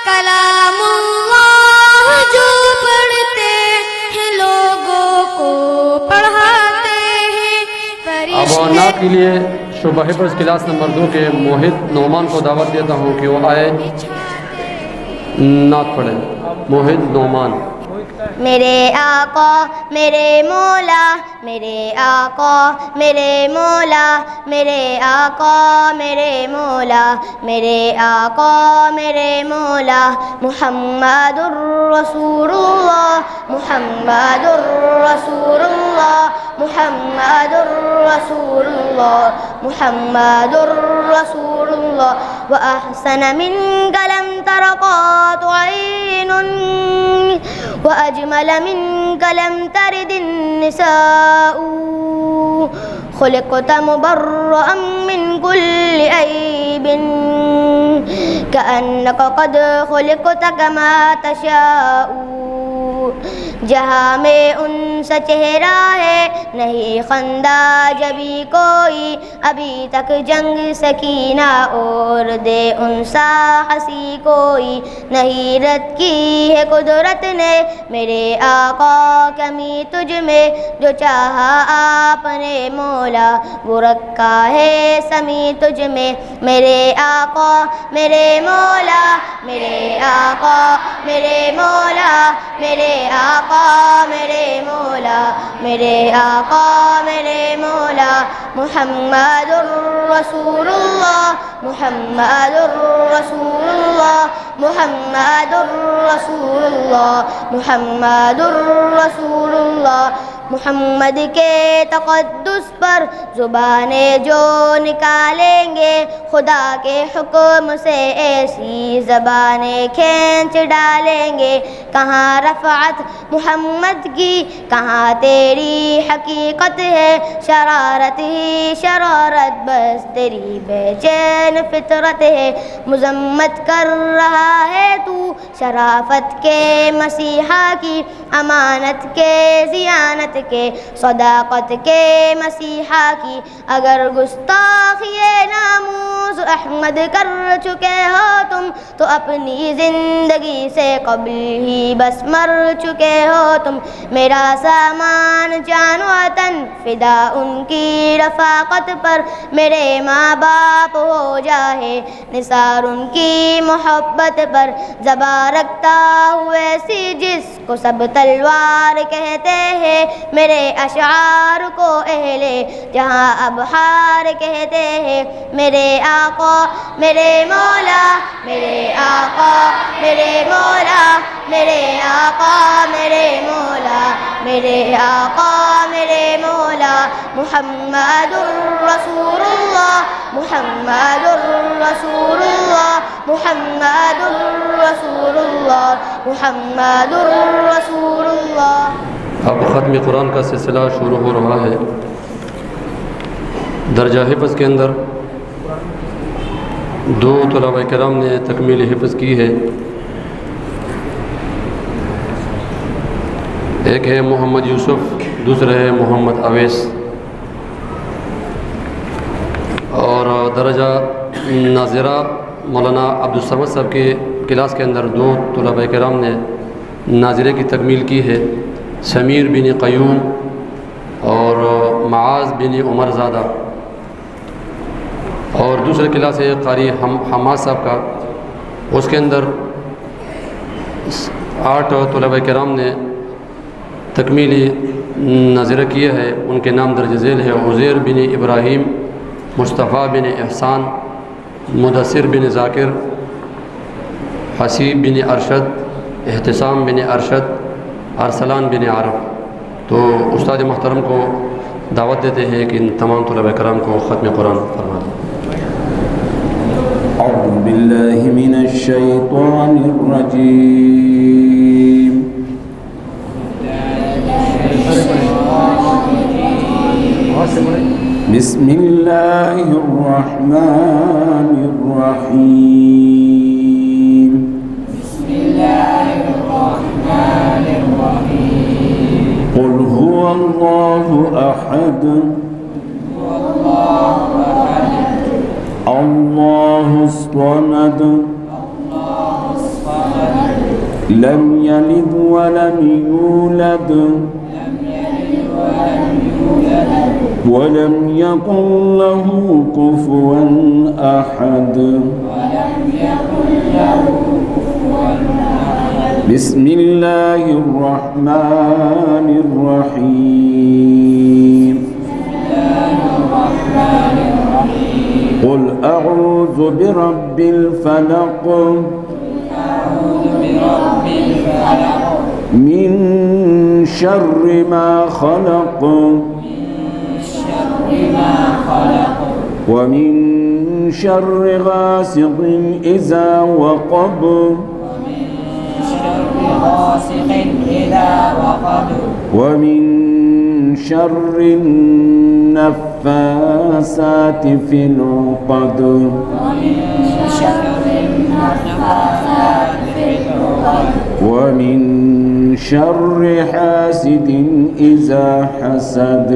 کلام اللہ جو پڑھتے ہیں لوگوں کو پڑھاتے ہیں اب نعت کے لیے شعبہ حفظ کلاس نمبر 2 کے موحد نعمان کو دعوت دیتا ہوں کہ وہ آئے نعت پڑھیں. موحد نعمان. میرے آقا میرے مولا میرے آقا میرے مولا میرے آقا میرے مولا میرے آقا میرے مولا محمد الرسول اللہ محمد الرسول اللہ محمد الرسول اللہ محمد الرسول اللہ وأحسن منك لم تر قط عين وأجمل منك لم ترد النساء خلقت مبرأ من كل عيب كأنك قد خلقت كما تشاء جہاں میں ان سا چہرہ ہے نہیں خندہ جبھی کوئی ابھی تک جنگ سکینہ اور دے ان سا ہنسی کوئی نہیں رد کی ہے قدرت نے میرے آقا کمی تجھ میں جو چاہا آپ نے مولا وہ رکھا ہے سمی تجھ میں میرے آقا میرے مولا میرے آقا میرے مولا میرے آقا میرے مولا میرے آقا میرے مولا محمد الرسول اللہ محمد الرسول اللہ محمد الرسول اللہ محمد الرسول اللہ محمد کے تقدس پر زبانیں جو نکالیں گے خدا کے حکم سے ایسی زبانیں کھینچ ڈالیں گے کہاں رفعت محمد کی کہاں تیری حقیقت ہے شرارت ہی شرارت بس تیری بے چین فطرت ہے مذمت کر رہا ہے تو شرافت کے مسیحا کی امانت کے زیانت کے صداقت کے مسیحا کی اگر گستاخی ناموز احمد کر چکے ہو تم تو اپنی زندگی سے قبل ہی بس مر چکے ہو تم میرا سامان جان وطن فدا ان کی رفاقت پر میرے ماں باپ ہو جائے نثار ان کی محبت پر زباں رکھتا ہوئے سی جس کو سب تلوار کہتے ہیں میرے اشعار کو اہل جہاں ابحار کہتے ہیں میرے آقا میرے مولا میرے آقا میرے مولا میرے آقا میرے مولا میرے آقا میرے مولا محمد الرسول اللہ محمد الرسول اللہ محمد الرسول اللہ محمد الرسول اللہ. اب ختم قرآن کا سلسلہ شروع ہو رہا ہے. درجہ حفظ کے اندر 2 طلباء کرام نے تکمیل حفظ کی ہے. ایک ہے محمد یوسف دوسرا ہے محمد اویس. اور درجہ ناظرہ مولانا عبدالصمد صاحب کے کلاس کے اندر 2 طلباء کرام نے ناظرے کی تکمیل کی ہے. سمیر بن قیوم اور معاذ بن عمر زادہ. اور دوسرے کلاس ہے قاری حماد صاحب کا. اس کے اندر 8 طلباء کرام نے تکمیلی ناظرہ کیا ہے. ان کے نام درج ذیل ہے عزیر بن ابراہیم مصطفیٰ بن احسان مدثر بن ذاکر حسیب بن ارشد احتسام بن ارشد ارسلان بن عارف. تو استاد محترم کو دعوت دیتے ہیں کہ ان تمام طلباء کرام کو ختم قرآن فرما دیں. اعوذ باللہ من الشیطان الرجیم بسم اللہ الرحمن الرحیم قل هو الله أحد الله الصمد لم يلد ولم يولد ولم يكن له كفوا أحد بسم الله الرحمن الرحيم قل أعوذ برب الفلق من شر ما خلق ومن شر غاسق إذا وقب ومن شر النفاثات في العقد ومن شر حاسد إذا حسد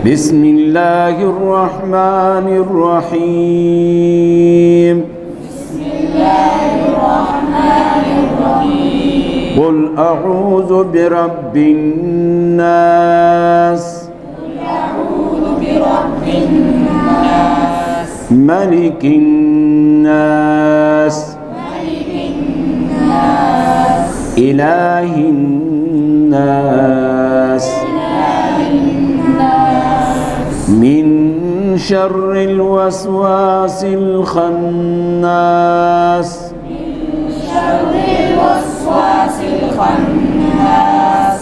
بسم الله الرحمن الرحيم قل أعوذ برب الناس ملك الناس إله الناس من شر الوسواس الخناس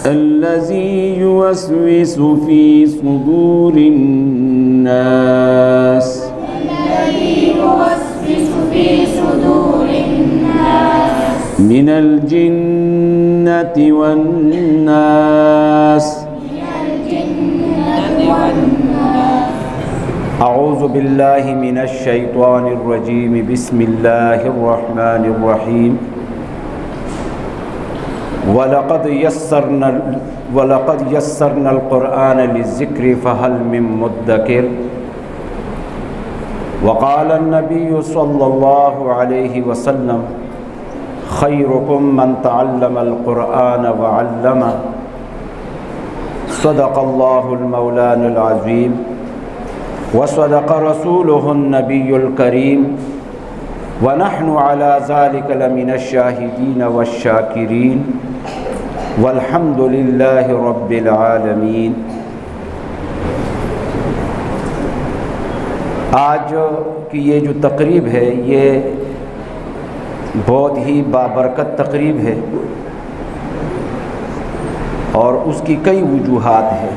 الذي يوسوس في صدور الناس من الجنة والناس أعوذ بالله من الشيطان الرجيم بسم الله الرحمن الرحيم ولقد يسرنا القرآن للذكر فهل من مدكر وقال النبي صلى الله عليه وسلم خيركم من تعلم القرآن وعلمه صدق الله المولان العظيم وصدق رسوله النبي الكريم ونحن على ذلك لمن الشاهدين والشاكرين والحمد لله رب العالمين۔ آج کی یہ جو تقریب ہے یہ بہت ہی بابرکت تقریب ہے اور اس کی کئی وجوہات ہیں۔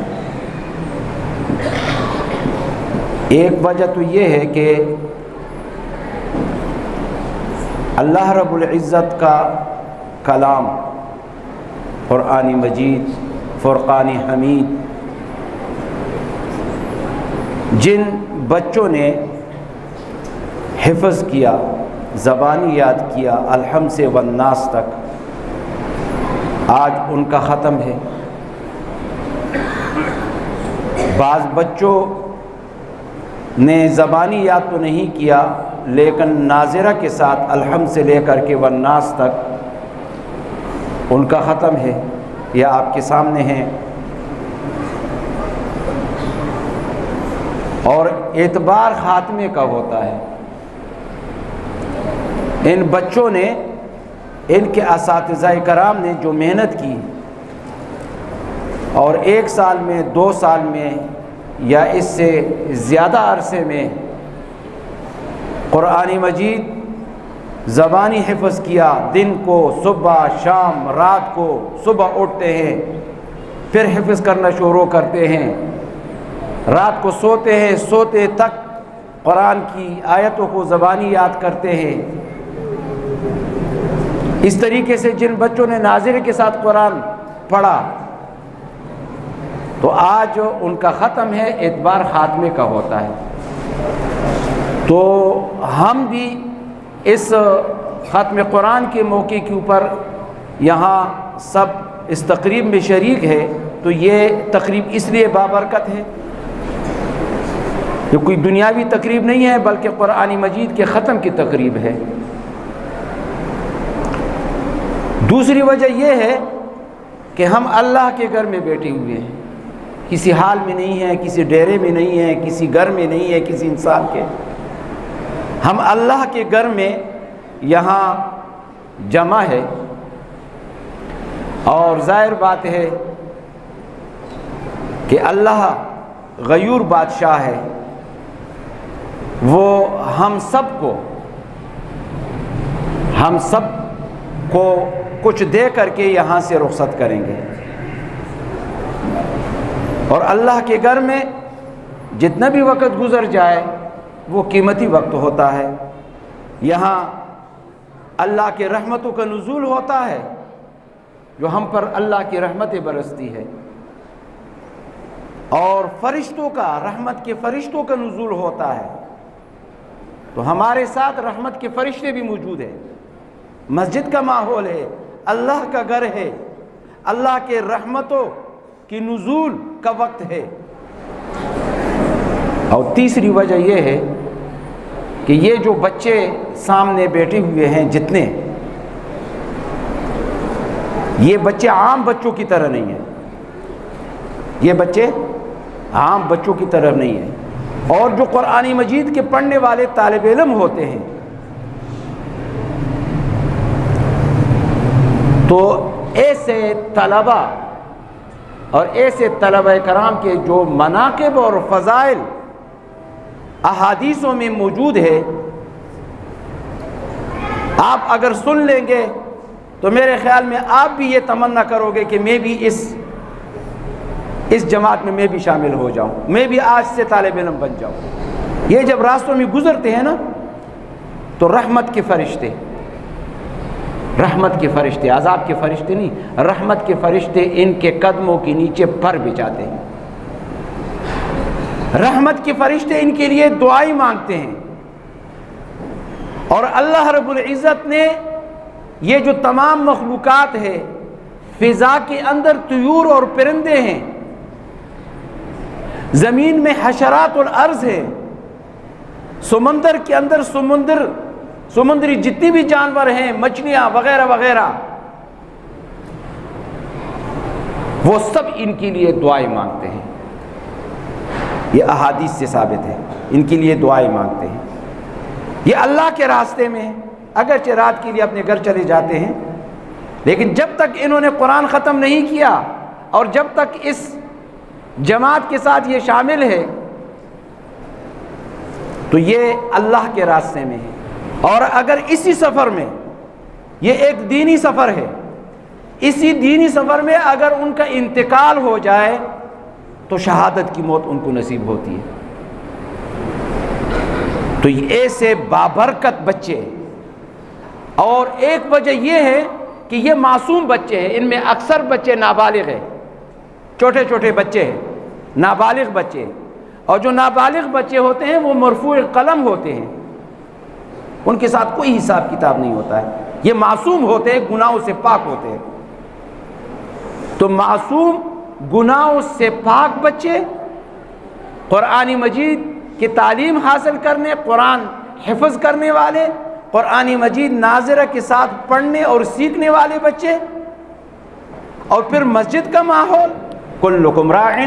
ایک وجہ تو یہ ہے کہ اللہ رب العزت کا کلام قرآن مجید فرقان حمید جن بچوں نے حفظ کیا، زبانی یاد کیا الحمد سے والناس تک، آج ان کا ختم ہے۔ بعض بچوں نے زبانی یاد تو نہیں کیا لیکن ناظرہ کے ساتھ الحمد سے لے کر کے والناس تک ان کا ختم ہے یا آپ کے سامنے ہیں۔ اور اعتبار خاتمے کا ہوتا ہے۔ ان بچوں نے، ان کے اساتذہ کرام نے جو محنت کی اور 1 سال میں 2 سال میں یا اس سے زیادہ عرصے میں قرآن مجید زبانی حفظ کیا، دن کو صبح شام رات کو، صبح اٹھتے ہیں پھر حفظ کرنا شروع کرتے ہیں، رات کو سوتے ہیں، سوتے تک قرآن کی آیتوں کو زبانی یاد کرتے ہیں۔ اس طریقے سے جن بچوں نے ناظرے کے ساتھ قرآن پڑھا تو آج ان کا ختم ہے، اعتبار خاتمے کا ہوتا ہے۔ تو ہم بھی اس ختم قرآن کے موقع کے اوپر یہاں سب اس تقریب میں شریک ہے، تو یہ تقریب اس لیے بابرکت ہے یہ کوئی دنیاوی تقریب نہیں ہے بلکہ قرآن مجید کے ختم کی تقریب ہے۔ دوسری وجہ یہ ہے کہ ہم اللہ کے گھر میں بیٹھے ہوئے ہیں، کسی حال میں نہیں ہیں، کسی ڈیرے میں نہیں ہیں، کسی گھر میں نہیں ہے کسی انسان کے، ہم اللہ کے گھر میں یہاں جمع ہے۔ اور ظاہر بات ہے کہ اللہ غیور بادشاہ ہے، وہ ہم سب کو کچھ دے کر کے یہاں سے رخصت کریں گے۔ اور اللہ کے گھر میں جتنا بھی وقت گزر جائے وہ قیمتی وقت ہوتا ہے، یہاں اللہ کے رحمتوں کا نزول ہوتا ہے، جو ہم پر اللہ کی رحمتیں برستی ہے، اور فرشتوں کا، رحمت کے فرشتوں کا نزول ہوتا ہے۔ تو ہمارے ساتھ رحمت کے فرشتے بھی موجود ہیں، مسجد کا ماحول ہے، اللہ کا گھر ہے، اللہ کے رحمتوں کی نزول کا وقت ہے۔ اور تیسری وجہ یہ ہے کہ یہ جو بچے سامنے بیٹھے ہوئے ہیں جتنے، یہ بچے عام بچوں کی طرح نہیں ہیں، یہ بچے عام بچوں کی طرح نہیں ہیں۔ اور جو قرآن مجید کے پڑھنے والے طالب علم ہوتے ہیں تو ایسے طلبہ اور ایسے طلبہ کرام کے جو مناقب اور فضائل احادیثوں میں موجود ہے، آپ اگر سن لیں گے تو میرے خیال میں آپ بھی یہ تمنا کرو گے کہ میں بھی اس جماعت میں میں بھی شامل ہو جاؤں، میں بھی آج سے طالب علم بن جاؤں۔ یہ جب راستوں میں گزرتے ہیں نا تو رحمت کے فرشتے، عذاب کے فرشتے نہیں، رحمت کے فرشتے ان کے قدموں کے نیچے پر بچھاتے ہیں، رحمت کے فرشتے ان کے لیے دعائیں مانگتے ہیں۔ اور اللہ رب العزت نے یہ جو تمام مخلوقات ہے، فضا کے اندر طیور اور پرندے ہیں، زمین میں حشرات الارض ہے، سمندر کے اندر سمندری جتنی بھی جانور ہیں، مچھلیاں وغیرہ وغیرہ، وہ سب ان کے لیے دعائیں مانگتے ہیں۔ یہ احادیث سے ثابت ہے، ان کے لیے دعائیں مانگتے ہیں۔ یہ اللہ کے راستے میں اگرچہ رات کے لیے اپنے گھر چلے جاتے ہیں، لیکن جب تک انہوں نے قرآن ختم نہیں کیا اور جب تک اس جماعت کے ساتھ یہ شامل ہے تو یہ اللہ کے راستے میں ہے۔ اور اگر اسی سفر میں، یہ ایک دینی سفر ہے، اسی دینی سفر میں اگر ان کا انتقال ہو جائے تو شہادت کی موت ان کو نصیب ہوتی ہے۔ تو ایسے بابرکت بچے، اور ایک وجہ یہ ہے کہ یہ معصوم بچے ہیں، ان میں اکثر بچے نابالغ ہیں، چھوٹے چھوٹے بچے ہیں، نابالغ بچے، اور جو نابالغ بچے ہوتے ہیں وہ مرفوع قلم ہوتے ہیں، ان کے ساتھ کوئی حساب کتاب نہیں ہوتا ہے، یہ معصوم ہوتے ہیں، گناہوں سے پاک ہوتے ہیں۔ تو معصوم گناہوں سے پاک بچے قرآن مجید کی تعلیم حاصل کرنے، قرآن حفظ کرنے والے، قرآن مجید ناظرہ کے ساتھ پڑھنے اور سیکھنے والے بچے، اور پھر مسجد کا ماحول، کلکم راع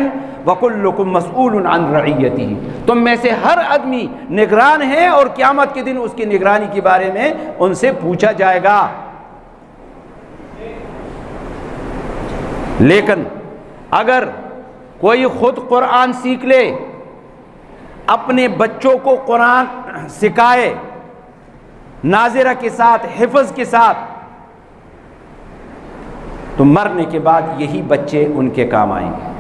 وکلکم مسئول عن رعیتہ، تم میں سے ہر آدمی نگران ہے اور قیامت کے دن اس کی نگرانی کے بارے میں ان سے پوچھا جائے گا۔ لیکن اگر کوئی خود قرآن سیکھ لے، اپنے بچوں کو قرآن سکھائے ناظرہ کے ساتھ، حفظ کے ساتھ، تو مرنے کے بعد یہی بچے ان کے کام آئیں گے۔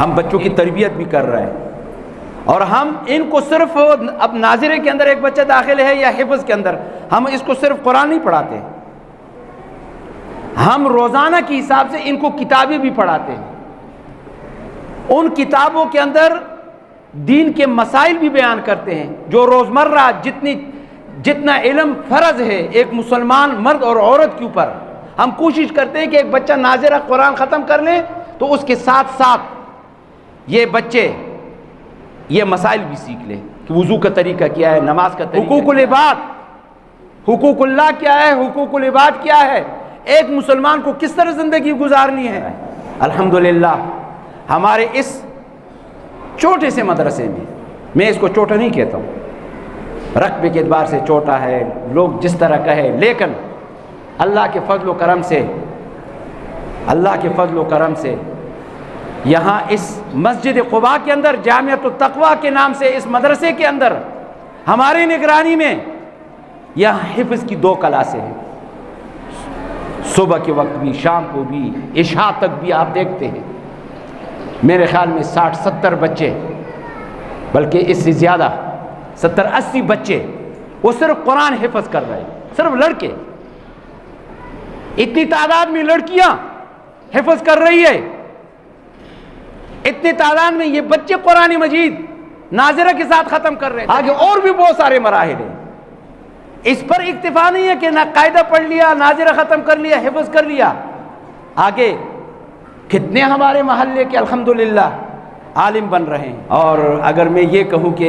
ہم بچوں کی تربیت بھی کر رہے ہیں، اور ہم ان کو صرف اب ناظرے کے اندر ایک بچہ داخل ہے یا حفظ کے اندر، ہم اس کو صرف قرآن نہیں پڑھاتے، ہم روزانہ کے حساب سے ان کو کتابیں بھی پڑھاتے ہیں۔ ان کتابوں کے اندر دین کے مسائل بھی بیان کرتے ہیں، جو روزمرہ جتنا علم فرض ہے ایک مسلمان مرد اور عورت کے اوپر، ہم کوشش کرتے ہیں کہ ایک بچہ ناظرہ قرآن ختم کر لے تو اس کے ساتھ ساتھ یہ بچے یہ مسائل بھی سیکھ لے کہ وضو کا طریقہ کیا ہے، نماز کا طریقہ، حقوق العباد، حقوق اللہ کیا ہے، حقوق العباد کیا ہے، ایک مسلمان کو کس طرح زندگی گزارنی ہے۔ الحمدللہ ہمارے اس چھوٹے سے مدرسے میں اس کو چھوٹا نہیں کہتا ہوں، رقبے کے اعتبار سے چھوٹا ہے، لوگ جس طرح کہے، لیکن اللہ کے فضل و کرم سے، اللہ کے فضل و کرم سے یہاں اس مسجد قباء کے اندر، جامعۃ التقویٰ کے نام سے اس مدرسے کے اندر ہماری نگرانی میں یہاں حفظ کی 2 کلاسیں ہیں، صبح کے وقت بھی، شام کو بھی، عشاء تک بھی آپ دیکھتے ہیں۔ میرے خیال میں 60-70 بچے، بلکہ اس سے زیادہ 70-80 بچے وہ صرف قرآن حفظ کر رہے ہیں، صرف لڑکے، اتنی تعداد میں لڑکیاں حفظ کر رہی ہے، اتنی تعداد میں یہ بچے قرآن مجید ناظرہ کے ساتھ ختم کر رہے ہیں۔ آگے اور بھی بہت سارے مراحل ہیں، اس پر اکتفا نہیں ہے کہ نہ قاعدہ پڑھ لیا، ناظرہ ختم کر لیا، حفظ کر لیا، آگے کتنے ہمارے محلے کے الحمدللہ عالم بن رہے ہیں۔ اور اگر میں یہ کہوں کہ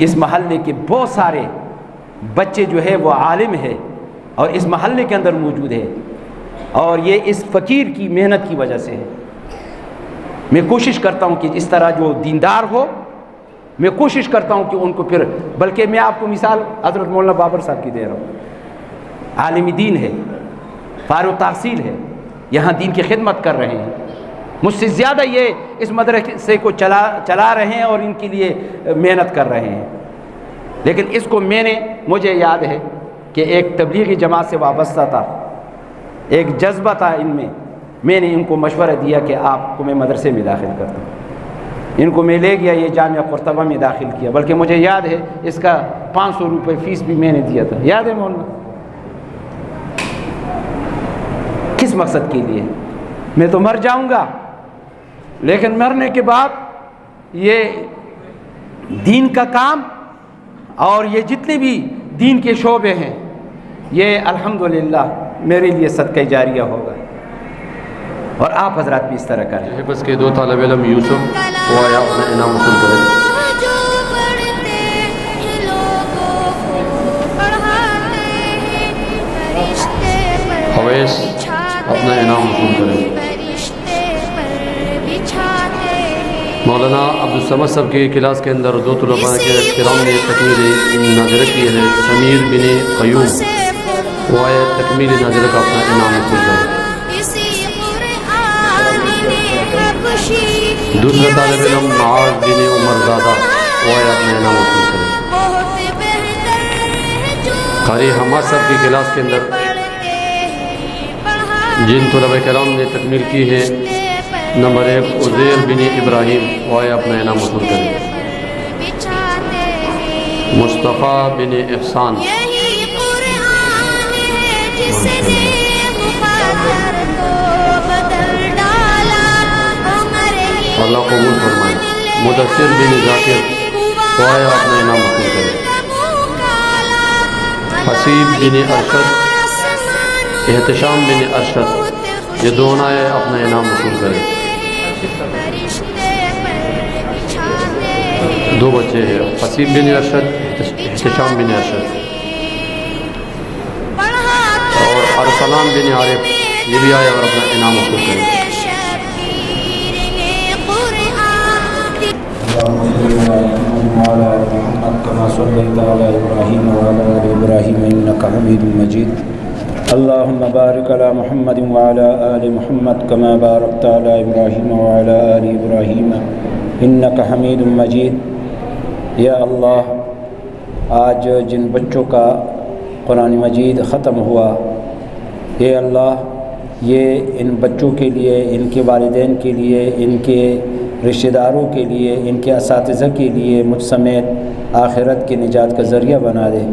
اس محلے کے بہت سارے بچے جو ہے وہ عالم ہے اور اس محلے کے اندر موجود ہے، اور یہ اس فقیر کی محنت کی وجہ سے ہے۔ میں کوشش کرتا ہوں کہ اس طرح جو دیندار ہو، میں کوشش کرتا ہوں کہ ان کو پھر، بلکہ میں آپ کو مثال حضرت مولانا بابر صاحب کی دے رہا ہوں، عالم دین ہے، فارغ التحصیل ہے، یہاں دین کی خدمت کر رہے ہیں، مجھ سے زیادہ یہ اس مدرسے کو چلا رہے ہیں اور ان کے لیے محنت کر رہے ہیں۔ لیکن اس کو مجھے یاد ہے کہ ایک تبلیغی جماعت سے وابستہ تھا، ایک جذبہ تھا ان میں نے ان کو مشورہ دیا کہ آپ کو میں مدرسے میں داخل کرتا ہوں، ان کو میں لے گیا، یہ جامعہ قرطبہ میں داخل کیا، بلکہ مجھے یاد ہے اس کا 500 روپے فیس بھی میں نے دیا تھا، یاد ہے مولانا؟ کس مقصد کے لیے؟ میں تو مر جاؤں گا، لیکن مرنے کے بعد یہ دین کا کام اور یہ جتنے بھی دین کے شعبے ہیں، یہ الحمدللہ میرے لیے صدقہ جاریہ ہوگا، اور آپ حضرات بھی اس طرح کریں۔ حفظ کے 2 طالب علم یوسف وہ آیا اپنا انعام حاصل کریں۔ اویس اپنا انعام حاصل کریں۔ مولانا عبدالصمد صاحب کی کلاس کے اندر 2 طلباء کے کرام نے تکمیل ناظرہ کی ہے، سمیر بن قیوم وہ آیا تکمیل ناظرہ کا اپنا انعام حاصل کریں۔ دوسرا طالب علم معاذ بن عمر زادہ وہ آیا اپنا انعام حاصل کریں۔ قاری حماد صاحب کی کلاس کے اندر جن طلباء کرام نے تکمیل کی ہے، نمبر 1 عزیر بن ابراہیم وہ آیا اپنا انعام حاصل کریں۔ مصطفیٰ بن احسان، اللہ قبول فرمائے۔ مدثر بن ذاکر وہ آیا اپنا انعام حاصل کریں۔ حسیب بن ارشد، احتشام بن ارشد، یہ دونوں آئے اپنا انعام حاصل کریں۔ 2 بچے ہیں، حسیب بن ارشد، احتشام بن ارشد، اور ارسلان بن عارف یہ بھی آئے اور اپنا انعام حاصل کریں۔ كما صليت على إبراهيم وعلى آل إبراهيم إنك حميد مجيد اللهم بارك على محمد وعلى آل محمد كما باركت على إبراهيم وعلى آل إبراهيم إنك حميد مجيد۔ یا اللہ، آج جن بچوں کا قرآن مجید ختم ہوا، اے اللہ یہ ان بچوں کے لیے، ان کے والدین کے لیے، ان کے رشتہ داروں کے لیے، ان کے اساتذہ کے لیے، مجھ سمیت آخرت کے نجات کا ذریعہ بنا دے۔